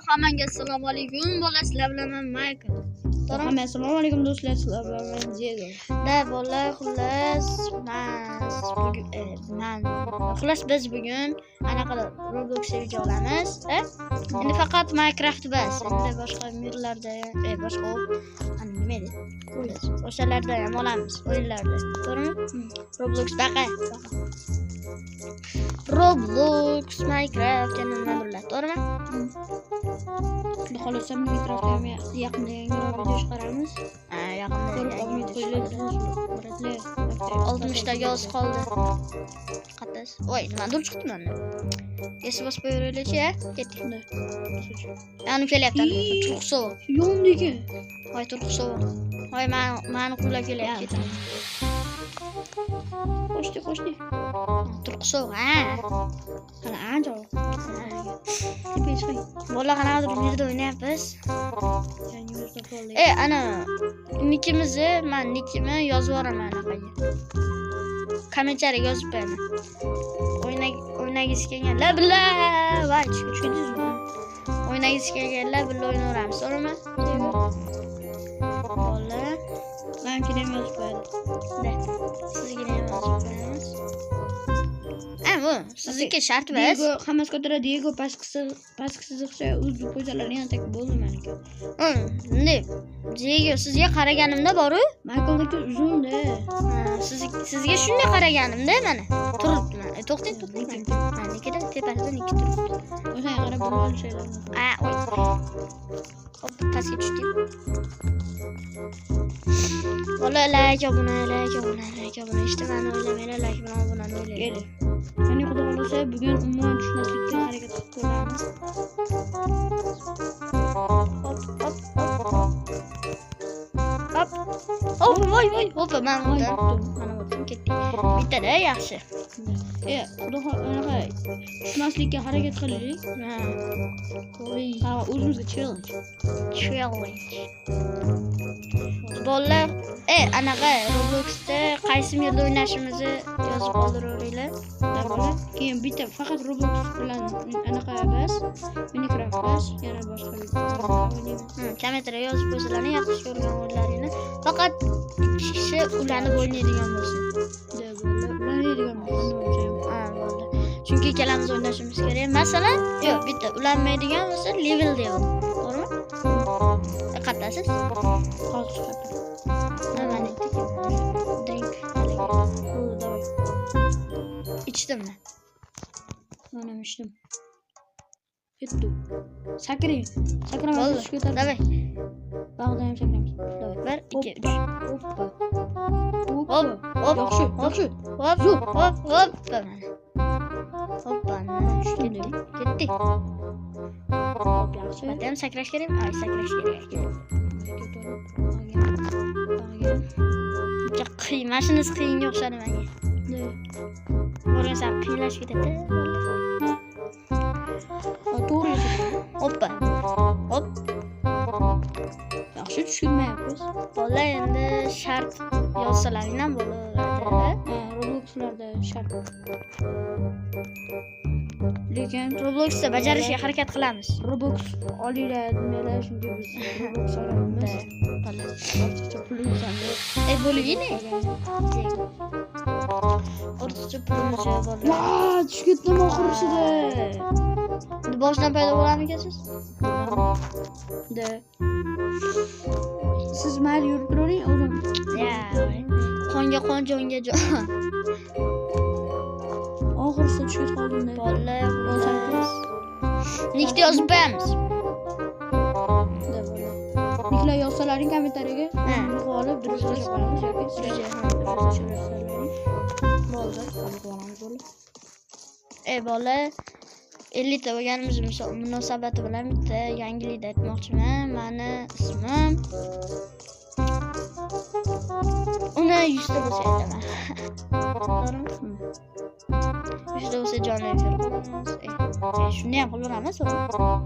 hammaga assalomu alaykum. Bola sizlar bilan men Michael. Hammaga assalomu alaykum do'stlar, sizlar bilan men Diego. Da bola xullas biz bugun anaqa Roblox video olamiz. Endi faqat Minecraft bas. Endi boshqa mirlarda, boshqa nima edi? O'shalarda ham olamiz, o'yinlarda. To'g'rimi? Roblox baqa. Roblox, Minecraft yana nima bo'ladi, to'g'rimi? Xudo xolasa Minecraftga ham yaqinda yangiroq video chiqaramiz. Yaqinda yangi video chiqaramiz. 60 taga oz qoldi. Qattiq. Voy, nima dur chiqdi mana. Esi bosib qo'yaylik-chi, ketdik. Yana kelyapti. Turq sovuq. Yondiki. Voy, turq sovuq. Voy, meni qulab kelyapti. Qo'shdi. Turq sovuq, Qani ancha. Tepaga chiqing. Bola qanaqadir yerda o'ynayapmiz. Ana nikimizni, men nikimni yozib yuboraman anaqaga. Kommentariyaga yozib qo'yaman. O'ynagisi kelganlar billa, voy, tushundingizmi? O'ynagisi kelganlar billa o'ynaveramiz, to'g'rimi? Bola, Menikini ham yozib qo'yadi. Sizga ham yozib qo'yamiz. Bu sizniki shart emas. Diego hammasi ko'taradi. Diego pastki chiziqcha o'zbek qo'ysalar yana tak bo'ldi meniki. Diego sizga qaraganimda boru, Michaelniki uzun-da. Sizga shunday qaraganimda mana turibdi mana. To'xtang. Nikida tepasida niki turibdi. O'sha qarab bo'lgan shaylarni. Hop, pastga tushdik. Bola like obuna işte meni o'ylamanglar, like bilan obunani o'ylaylik. Ya'ni xudo xolasa bugun umuman tushmaslikka harakat qilib ko'ramiz. Hop, voy, mana o'tdim, ketdik. Bittada yaxshi. Xudo xolasa tushmaslikka harakat qilaylik. O'zimizga challenge. Bolalar, anaqa Robloxda qaysi yerda o'ynashimizni yozib qoldiravering. Keyin bitta faqat Roblox bilan anaqa bas, Minecraft bas, yana boshqa kommentariyaga yozib qo'ysalaring, yaxshi ko'rgan o'yinlaringni. Faqat ikki kishi ulanib o'ynaydigan bo'lsin. Chunki ikkalamiz o'ynashimiz kerak. Masalan, yo'q, bitta ulanmaydigan bo'lsa level deydi. To'g'rimi? Qattasiz? Hozir chiqadi. Drink. İçdimmi? Mana ichdim. Ketdi. Sakring. Sakramasak tushib ketadi. Davay. Bag'da ham sakraymiz. Davay. 1 2 3. Hoppa. Yaxshi. Hop. Hoppa. Ketdik. Hop, yaxshi. Ham sakrash kerakmi? Sakrash kerak. Mashinasi qiyinga o'xshadi menga. O'rgansa qiyinlashib ketadi. To'g'ri. Hoppa. Hop. Yaxshi tushunmayapmiz. Bola endi shart yozsalaring ham bo'ladi. Robloxlarda shart. Lekin Robloxda bajarishga harakat qilamiz. Roblox olinglar, nimalar shunga biz Roblox olamiz. Ortiqcha pulimiz ham yo'q. Bo'lgini. Ortiqcha pulimiz yo'q bola. Tushib ketdim oxirida. Endi boshdan paydo bo'larmikansiz? Siz mayli yurib turavering, o'zim. Qonga qon, jonga jon. Oxirida tushib qoldim. Bola, nikni yozib qo'yamiz. Niklar yozsalaring kommentariyaga. G'olib durust qo'yamiz yoki sizga bo'ldi. Bola 50 ta bo'lganimiz munosabati bilan bitta yangilikni aytmoqchiman. Meni ismim uni 100 ta bo'lsa aytaman. To'g'rimi? 100 ta bo'lsa jonli efir qilamiz. Shuni ham qilaveramiz.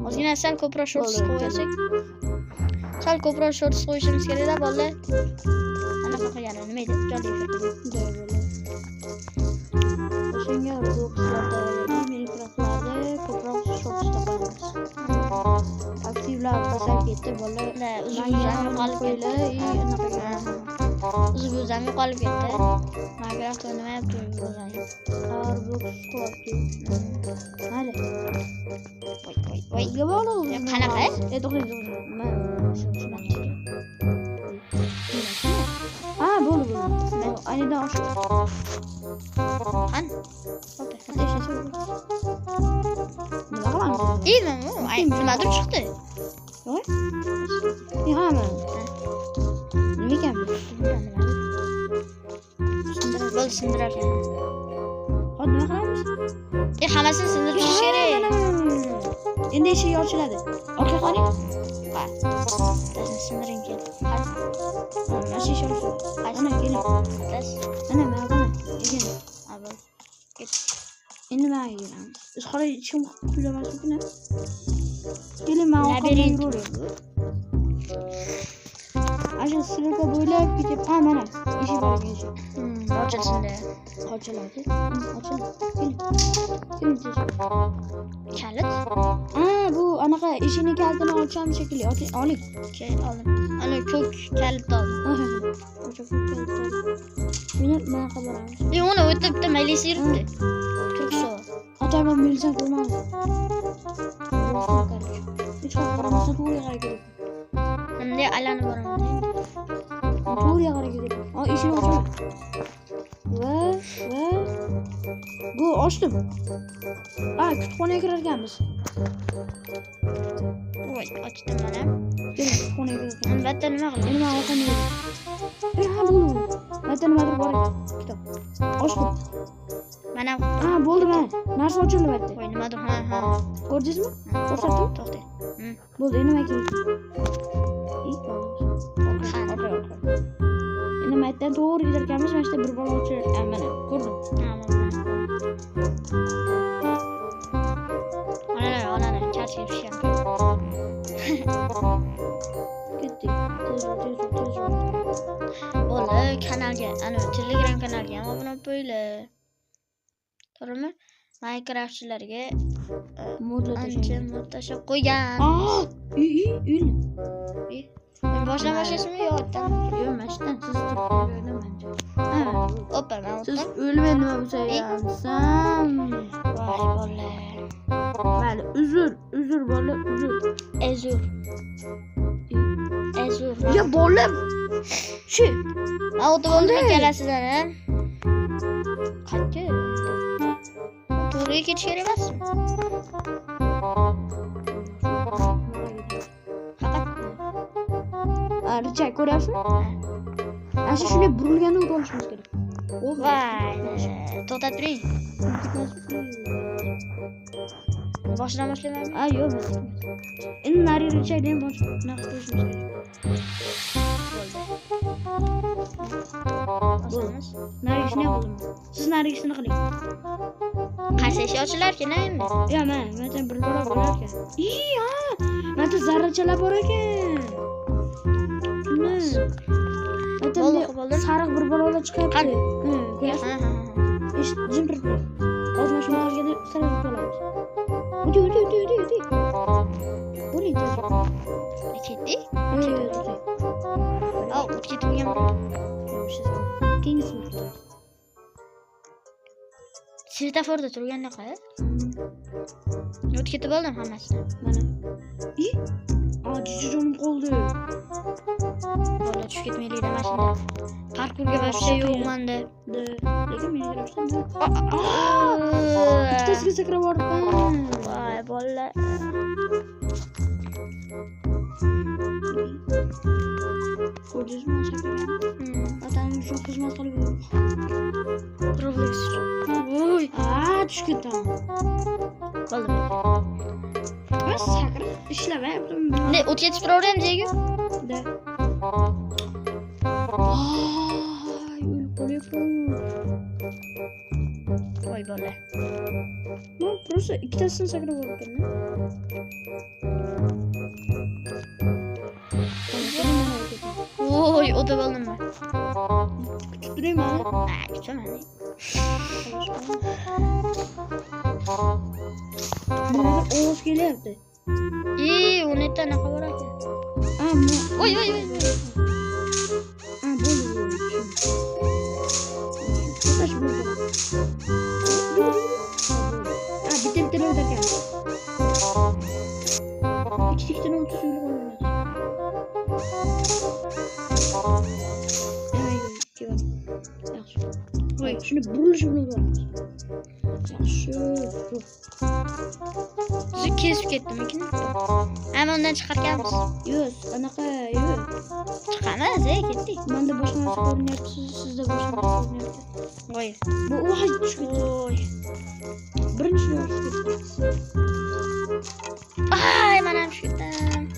Ozgina sal ko'proq shorts qo'ysak. Sal ko'proq shorts qo'yishimiz kerak-da, bolalar. Anaqa qilgani nima edi? Jonli efir qilamiz. O'shanga Robloxlarda, Minecraftlarda ko'proq shorts topamiz. uzuvlar tasar ketdi bola. Da Uzuvlar uzun yo'qolib qo'yla ketdi. anaqa. Uzun yo'qolib ketdi. Minecraft o'ynamayapti o'zim. Roblox qolibdi. Mayli. Voy. Bizga bog'liq. Ya, qanaqa? To'xtang. Ha, bo'ldi. Aynidan oshib. Qan? Nima qilamiz? Ay, nimadir chiqdi. Voy. Ha, mana. Nima ekan bu? Bo'l sindirar. Hozir nima qilamiz? Hammasini sindirib chiqish kerak. Endi eshik ochiladi. Orqa qarang. Ha. Bizni sindiring kel. Mana shu eshik ochiladi. Ana keling. Bas. Ana mana qara. Ekin. Ha, bo'l. Endi mana kelamiz. Biz hali hech kim kuylamasmikin? Keling, men Labirint. Aşağı sırada bo'ylab ketib, ha mana eshik bor ekan. Ochilsin-da. Ochiladi. Ochiladi. Keling. Keling tez. Kalit? Ha, bu anaqa eshikning kalitini ochamiz shekilli. Oling. Kel, oldim. Ana ko'k kalit oldim. Ha. Ochib ketdi. Meni mana qabaramiz. Uni o'tibdi, maylisi yuribdi. Turqso. Otayman milsan ko'rmadi. Hech qaramasa to'g'ri qaraydi. Endi aylanib boraman. To'g'ri qaraydi. Ha, eshik ochiladi. Va bu ochdim. Ha, kutubxonaga kirar ekanmiz. Voy, ochdim mana. Keling, kutubxonaga kirar ekanmiz. Albatta nima qildim? Endi men orqani yurdim. Ha, bo'ldi. Albatta nimadir bor ekan. Kitob. Ochdim. Mana Ha, bo'ldi mana. Narsa ochildi albatta. voy nimadir? Ha. Ko'rdingizmi? Ko'rsatdim. To'xta. Bo'ldi, endi nima kerak? Endi maytdan to'g'ri ketar ekanmiz, mana shu bir bola ochilar. Mana, ko'rdim. Ana, charchib pishgan. Ketdik. Tez. Bo'ldi, kanalga, ana Telegram kanaliga ham obuna bo'lib qo'yinglar. To'g'rimi? Minecraftchilarga ancha mod tashab qo'ygan. Uy. Men boshlasizmi yo otdan? Yo'q, mashdan siz turibsizlar mencha. Ha, Oppa, men siz otdan. o'lib nima bo'lsa ham. Voy bola. Mayli, uzr bola, uzr. Ezur. Ya bola. Shu. Men o'tib bo'ldim ikkalasizdan, ha? Qayerga? To'g'riga ketish kerak emasmi? Richa ko'ryapsizmi? Ana shunday burilganda o'tib olishimiz kerak. Voy, to'xtab turing. Boshlaymanmi? Ha, yo'q. Endi nari richayni ham boshqa qilishimiz kerak. Bo'ldi. Narigisini ham qildim. Siz narigisini qiling. Qaysi eshik ochilarkan endi? Ya, mana bir bola bor ekan. Ha, mana zarrachalar bor ekan. Bo'ldi. Sariq bir bola chiqyapti. Ko'ryapsizmi? Ha. Jim turib. Hozir mana shunaqaga saralab qolamiz. O'ti. Bo'ling tez. Ketdik? O'ti. Au, ketgan. Keyingi sinfda. Svetoforda turganda qay? O'tib ketib oldim hammasini. Mana. Jijonim qoldi. Bola tushib ketmaylik mashina. Parkurga boshqa yo'q menda. Lekin men yarashdim. Ikkitasiga sakrab bordim. Voy bola. Ko'rdingizmi sakragan? Otam shu xizmat qilib yurdi. Roblox. Voy. Tushib ketdim. Bo'ldi. Men sakrab ishlamayaptim. Ne, o'tib ketib turaveramiz ega? Da. O'lib qolyapman. Voy bola. Men просто ikkitasini sakrab bordim. Voy, o'tib oldimmi? Kutib turayman. Kutaman. Nimadir ovoz kelyapti. U netdan xabar Oy. Ha bo'ldi. To'xtash bo'ldi. Ha bitta o'tarkan. İkisinden 30 yıl olmadı. Evet, şimdi buruluş bunu Siz kesip ketdim ikini. Ama ondan çıkarkenmiz. Yok, anaqa yok. Çıkamaz ketdik. Ben de boşuna korunuyordu, siz de boşuna korunuyordu. Oy. Bu oha düştü. Oy. Birinci düştü. Ay manam tushdim.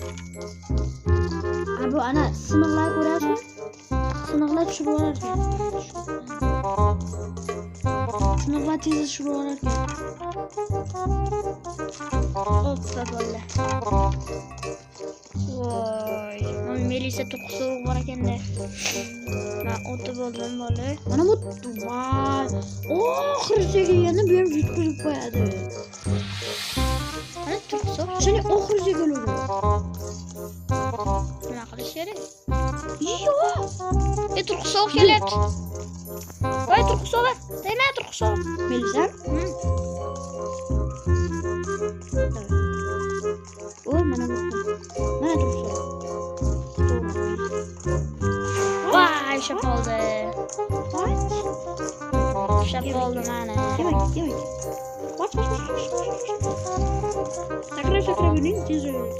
Bu ana sınıflar ko'rasizmi? Sınıflar tushirib olarkan. Sınıflar tez tushirib olarkan. Hoppa bo'ldi. Voy. Melisa to'q sovuq bor ekanda. Men o'ti bo'ldim bola. Mana bu voy. Oxiriga kelganda bu ham yutkazib qo'yadi. Mana to'q sovuq. Seni oxiriga keladi. Nima qilish kerak? Yo'q. To'q sovuq kelyapti. Voy to'q sovuq. Deyman to'q sovuq. Melisa? O mana bu. Mana to'q sovuq. Voy shap oldi. Voy. Shap oldi mana. Yemek. Bak. Sakra buning tez o'ladi.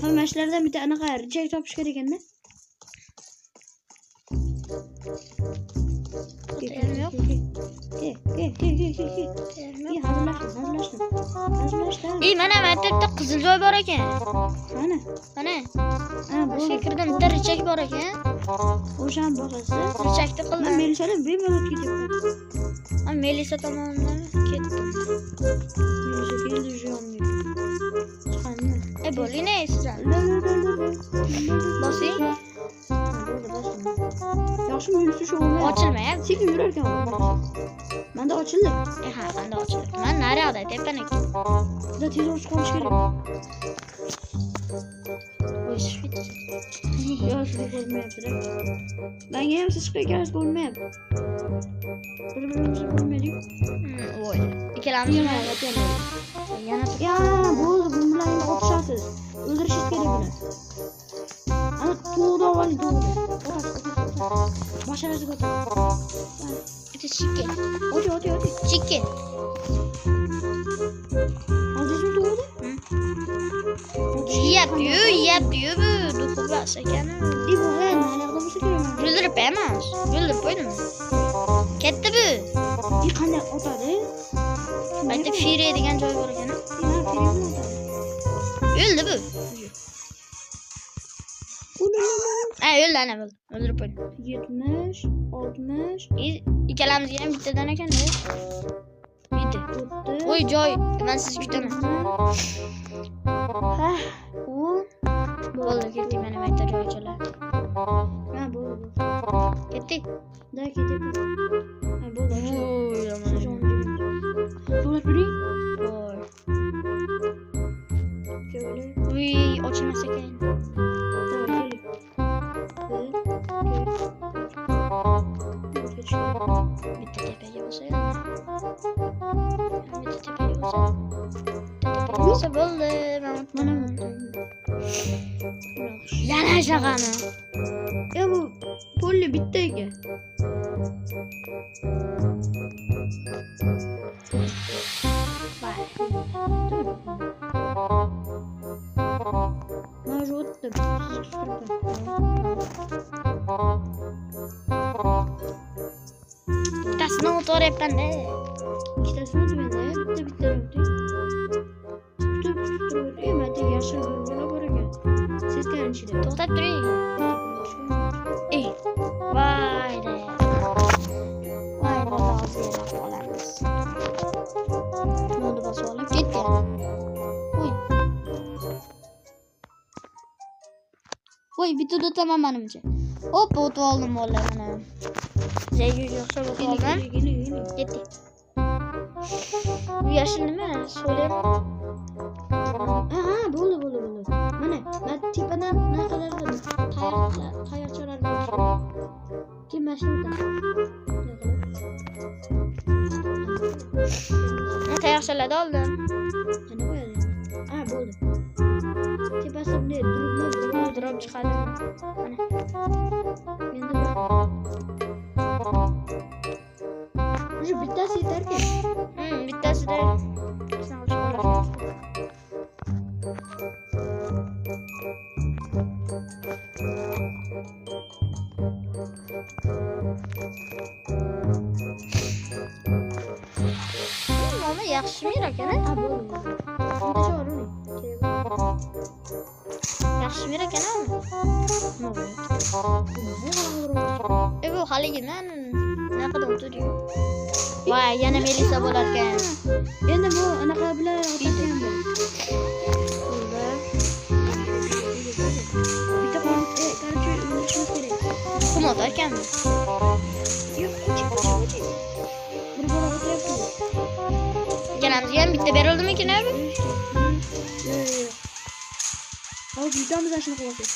Hamashlardan bitta anaqa richak topish kerak ekan-da. Yo'q. Hazırlaştım. Mana maktabda qizil joy bor ekan. Mana. Ha, bu Shekirda bitta richak bor ekan. o'shan boqasi. Richakni qildim. Men Melisani bemalol ketyapman. Men Melisa tomonidan ketdim. Melisa keldi jo'nmi. Bo'ling sizlar. Bosing. Yaxshimi yurishi shu olmayapti. Ochilmayapti. Sekin yurar ekan. Menda ochildi. Ha, menda ochildi. Men naryoqda tepaniki. Juda tez ochib qolish kerak. Voy shit. Yo'q, siz ko'rmayapti. Menga ham siz chiqayotganingiz ko'rmayapti. Bir-birimizni ko'rmaydik. Voy. Ikkalamiz yana Ya, bo'ldi, bu bilan endi otishasiz. O'ldirishingiz kerak buni. Ana to'g'ri oling, to'g'ri. Mashalasiga o'tir. bitta chicken. O'tir. Chicken. Oldingizmi to'g'ri? Yeyapti-yu bu. Duxubas ekan. Bu ham naryoqda bo'lsa kerak. O'ldirib emas. O'ldirib qo'ydim. Ketdi bu. Qanday otadi? Aytib Fire degan joy bor ekan. O'ldi bu. O'ldi ana bu. O'ldirib qo'ydim. 70, 60. Ikkalamizga ham bittadan ekan-da. Bitta. Voy joy. Men sizni kutaman. Ha, u Bo'ldi, ketdik mana bu yerda joychalar. ha bo'ldi. Ketdik. Da ketyapman. Ha bo'ldi. Voy, yomon. To'g'ri turing. Voy. Şöyle. Uy, ochilmas ekan. Tamam, keling. Bitta tepaga bo'lsa. Bitta tepaga bo'lsa. Bo'lsa bo'ldi. Mana Yana shag'ani. ya bu polli bitta ekan. Mana o'tdim. Bittasini o'toryapman-da. İkisini o'tmanda, bitta o'tdik. Tutib, menda yashil bola bor ekan. Seskani ichida. To'xtab turing. Vayda. Vayda hozir olamiz. Nonni bosib olib ketdi. Voy. Voy, bitta o'taman menimcha. Hop, o'tib oldim vallahi mana. Zeyga yo'qsa o'tib oldim. Ketdik. Bu yashil nima? So'layapti. Ha, bo'ldi. Mana, men tepadan naqalar qildim. Yaxshiladi oldim. Mana qo'yadi. Ha, bo'ldi. Tepasi bunday durib Drop chiqadi. Mana. endi уже bittasi yetarki. Bittasida sen olib chiqaverasiz. Mama yaxshimi ekan? Ha, bo'ldi. Bitta sho'rni. Yaxshimi ekan? Bu haligiman naqadar o'tiriyor. Voy, yana Melisa bo'lar ekan. Endi bu anaqa bilan o'tadigan bo'ldi. Bitta korоче, o'ynashimiz kerak. Kim o'tar ekanmi? Yo'q, ko'chi. Bir bola o'tyapti. Ikkalamizga ham bitta berildimikin abi? Yo'q. Hozir yutamiz shuni qilamiz.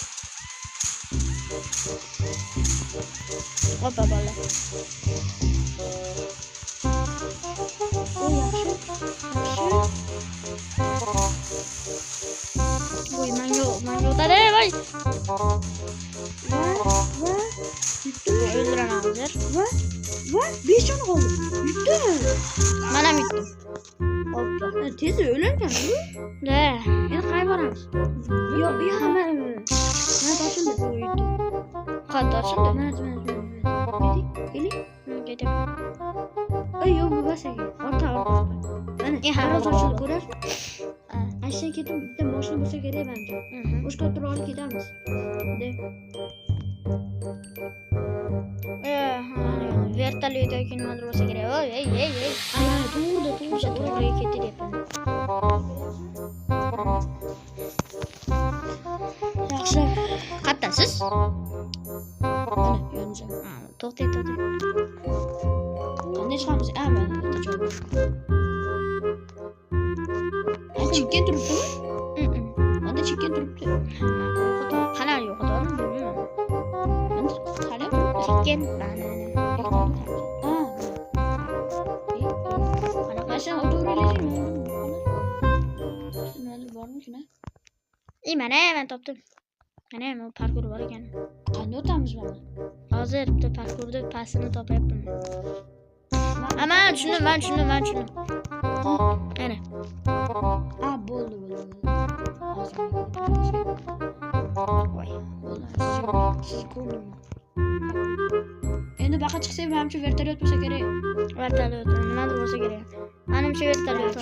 Hoppa bola. O yaxshi. Voy, manga o'tadi, voy. Va yutdimmi? O'ldiraman hozir. Va 5 jon qoldi. Yutdim. Men ham yutdim. Hoppa. Tez o'larkan. Da. Endi qay boramiz? Yo'q, men toshildi. Qanday ochildi? Mana. Keling. Ketaman. Ay, yo'q, bu basaga. Orqa. Mana, Harroz ochildi, ko'rasizmi? Ashdan ketib bitta mashina bo'lsa kerak menimcha. Boshqa turib olib ketamiz. Vertolyot yoki nimadir bo'lsa kerak. Voy, ey. Ana, to'g'ri. To'g'riga ketaryapman. Yaxshi. Qattasiz? Mana, yonimizda. To'xtay. Qanday chiqamiz? Mana bitta joy. Chekkan turibdimi? Mana chekkan turibdi. Qanday yo'q xudonim bilmayman. Endi qarab. Chekkan. Qanaqa sen o'tiraverasizmi? Nima bormi shuna? Mana men topdim. Mana bu parkur bor ekan. Qanday o'tamiz mana? Hozir bitta parkurda pastini topyapman. Ama tushundim. Ana. Bo'ldi. Hozir. Voy. Siz ko'rdingmi? Endi baqa chiqsak, menimcha vertolyot bo'lsa kerak. Vertolyot nimadir bo'lsa kerak. Menimcha vertolyot.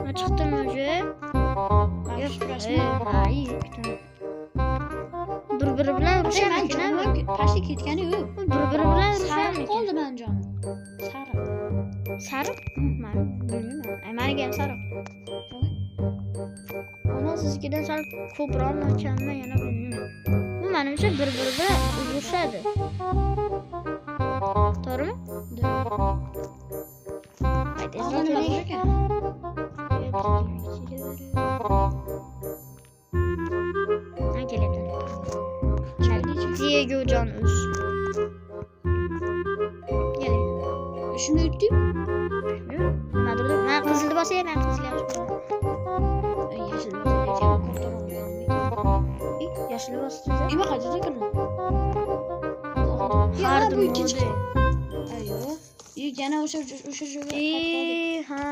Ma chiqdimmi o'sha? Bir-biri bilan urushyapti. Pastga ketgani yo'q. Bir-biri bilan Sariq urushyapti. qoldi menjon. Sariq? Men bilmayman. Menga ham sariq. Ama sizgidan sal ko'proq ekanmi, yana bilmayman. Bu menimcha bir-biri bilan urushadi. To'g'rimi? Haydi, ekan. Diego John Us. Keling. Shuni yutdim. Nimadir, men qizilni bosayman, men qizilga bosaman. Yashil Yashil bosdi. Nima qiladi kirdi? Hardim bu ikkinchi. bo'ldi. Ayyo. Yana o'sha joyga ha.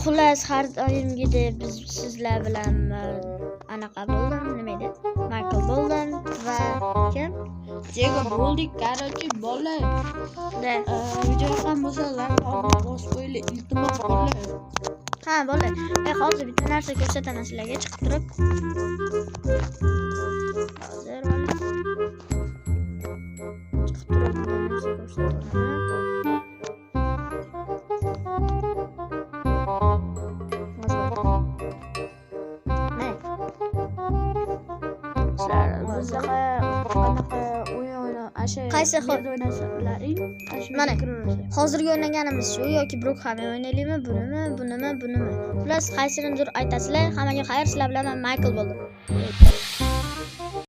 Xullas har doimgidek biz sizlar bilan anaqa bo'ldim, nima edi? Michael bo'ldim va kim? Diego bo'ldik, короче, bolalar. Da. Video ham bo'lsa, like bosib qo'yinglar, iltimos bolalar. Ha, bolalar. Hozir bitta narsa ko'rsataman sizlarga chiqib turib. Hozir mana. Chiqib turib narsa ko'rsataman. Anaqa o'yin o'yna, asha. Qaysi xil? o'ynasalar, chiqaring. Mana. Hozirgi o'ynaganimiz shu yoki Brookhaven o'ynaylikmi, bunimi? Xullas, qaysinidir aytasizlar. Hammaga xayr, sizlar bilan men Michael bo'ldim.